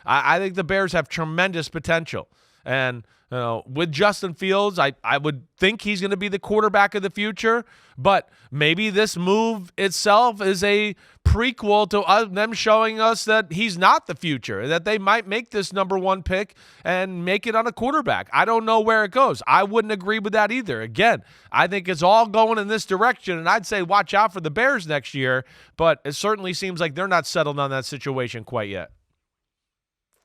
I think the Bears have tremendous potential. And with Justin Fields, I would think he's going to be the quarterback of the future, but maybe this move itself is a prequel to them showing us that he's not the future, that they might make this number one pick and make it on a quarterback. I don't know where it goes. I wouldn't agree with that either. Again, I think it's all going in this direction, and I'd say watch out for the Bears next year, but it certainly seems like they're not settled on that situation quite yet.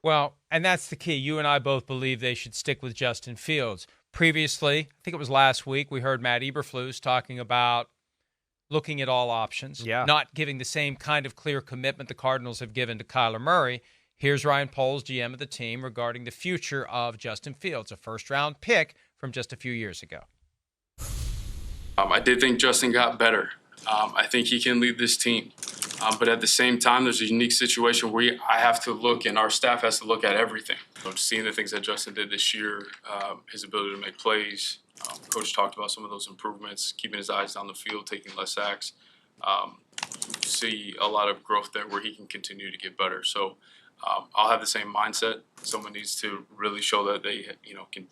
Well, and that's the key. You and I both believe they should stick with Justin Fields. Previously, I think it was last week, we heard Matt Eberflus talking about looking at all options, not giving the same kind of clear commitment the Cardinals have given to Kyler Murray. Here's Ryan Poles, GM of the team, regarding the future of Justin Fields, a first-round pick from just a few years ago. I did think Justin got better. I think he can lead this team. But at the same time, there's a unique situation where I have to look, and our staff has to look at everything. Seeing the things that Justin did this year, his ability to make plays. Coach talked about some of those improvements, keeping his eyes down the field, taking less sacks. See a lot of growth there where he can continue to get better. So I'll have the same mindset. Someone needs to really show that they, can.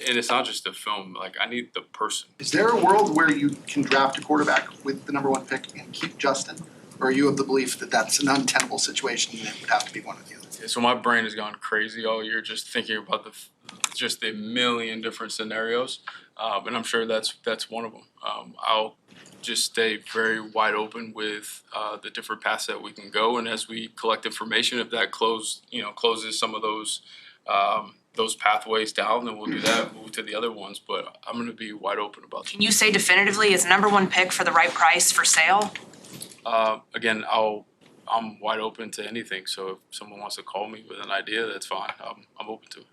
And it's not just the film. Like, I need the person. Is there a world where you can draft a quarterback with the number one pick and keep Justin? Or are you of the belief that that's an untenable situation and it would have to be one or the other? Yeah, so my brain has gone crazy all year just thinking about just a million different scenarios, and I'm sure that's one of them. I'll just stay very wide open with the different paths that we can go, and as we collect information, if that closes some of those pathways down, then we'll do that, move to the other ones. But I'm going to be wide open about that. Can you say definitively, is number one pick for the right price for sale? Again, I'm wide open to anything. So if someone wants to call me with an idea, that's fine. I'm open to it.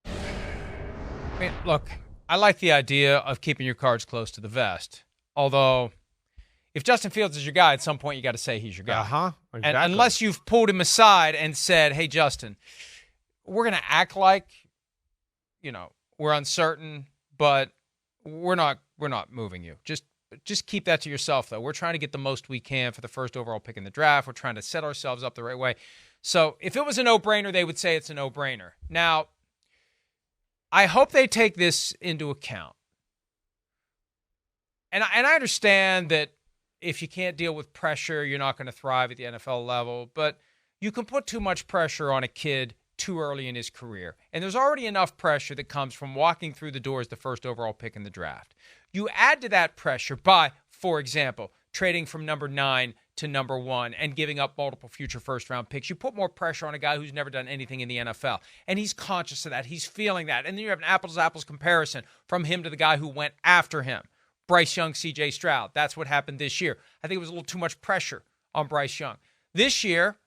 I mean, look, I like the idea of keeping your cards close to the vest. Although, if Justin Fields is your guy, at some point you got to say he's your guy. Exactly. And unless you've pulled him aside and said, "Hey, Justin, we're going to act like, we're uncertain, but we're not moving you. Just keep that to yourself, though. We're trying to get the most we can for the first overall pick in the draft. We're trying to set ourselves up the right way." So if it was a no-brainer, they would say it's a no-brainer. Now, I hope they take this into account. And I understand that if you can't deal with pressure, you're not going to thrive at the NFL level. But you can put too much pressure on a kid too early in his career. And there's already enough pressure that comes from walking through the door as the first overall pick in the draft. You add to that pressure by, for example, trading from number 9 to number 1 and giving up multiple future first-round picks. You put more pressure on a guy who's never done anything in the NFL. And he's conscious of that. He's feeling that. And then you have an apples-to-apples comparison from him to the guy who went after him. Bryce Young, C.J. Stroud. That's what happened this year. I think it was a little too much pressure on Bryce Young. This year,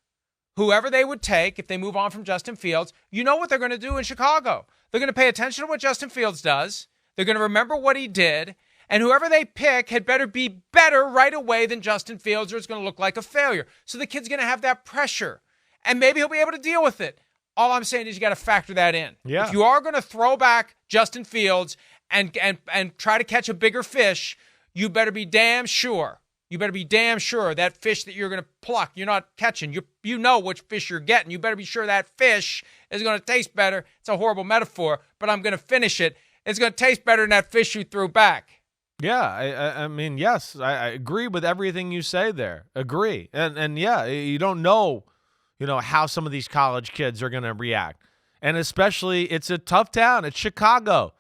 whoever they would take, if they move on from Justin Fields, you know what they're going to do in Chicago. They're going to pay attention to what Justin Fields does. They're going to remember what he did. And whoever they pick had better be better right away than Justin Fields, or it's going to look like a failure. So the kid's going to have that pressure. And maybe he'll be able to deal with it. All I'm saying is you got to factor that in. Yeah. If you are going to throw back Justin Fields and try to catch a bigger fish, you better be damn sure. You better be damn sure that fish that you're going to pluck, you're not catching. You know which fish you're getting. You better be sure that fish is going to taste better. It's a horrible metaphor, but I'm going to finish it. It's going to taste better than that fish you threw back. Yeah, I mean, yes, I agree with everything you say there. Agree. And yeah, you don't know, how some of these college kids are going to react. And especially, it's a tough town. It's Chicago.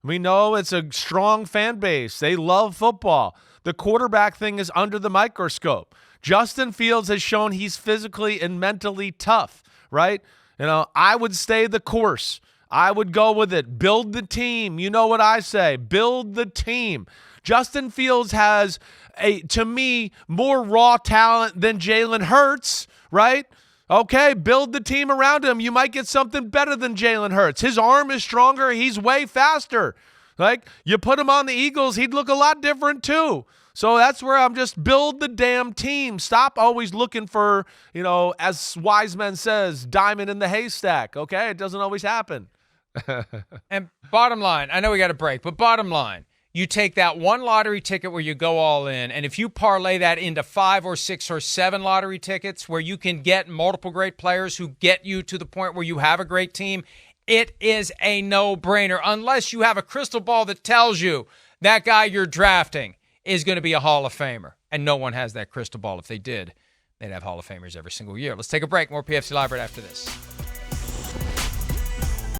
We know it's a strong fan base. They love football. The quarterback thing is under the microscope. Justin Fields has shown he's physically and mentally tough, right? I would stay the course. I would go with it. Build the team. You know what I say. Build the team. Justin Fields has, to me, more raw talent than Jalen Hurts, right? Okay, build the team around him. You might get something better than Jalen Hurts. His arm is stronger. He's way faster. Like, you put him on the Eagles, he'd look a lot different too. So that's where I'm just build the damn team. Stop always looking for, as Wiseman says, diamond in the haystack. Okay, it doesn't always happen. And bottom line, I know we got a break, but bottom line, You take that one lottery ticket where you go all in, and if you parlay that into 5 or 6 or 7 lottery tickets where you can get multiple great players who get you to the point where you have a great team, it is a no-brainer, unless you have a crystal ball that tells you that guy you're drafting is going to be a Hall of Famer. And no one has that crystal ball. If they did, they'd have Hall of Famers every single year. Let's take a break. More PFC Live right after this.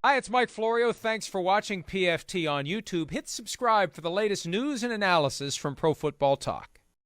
Hi, it's Mike Florio. Thanks for watching PFT on YouTube. Hit subscribe for the latest news and analysis from Pro Football Talk.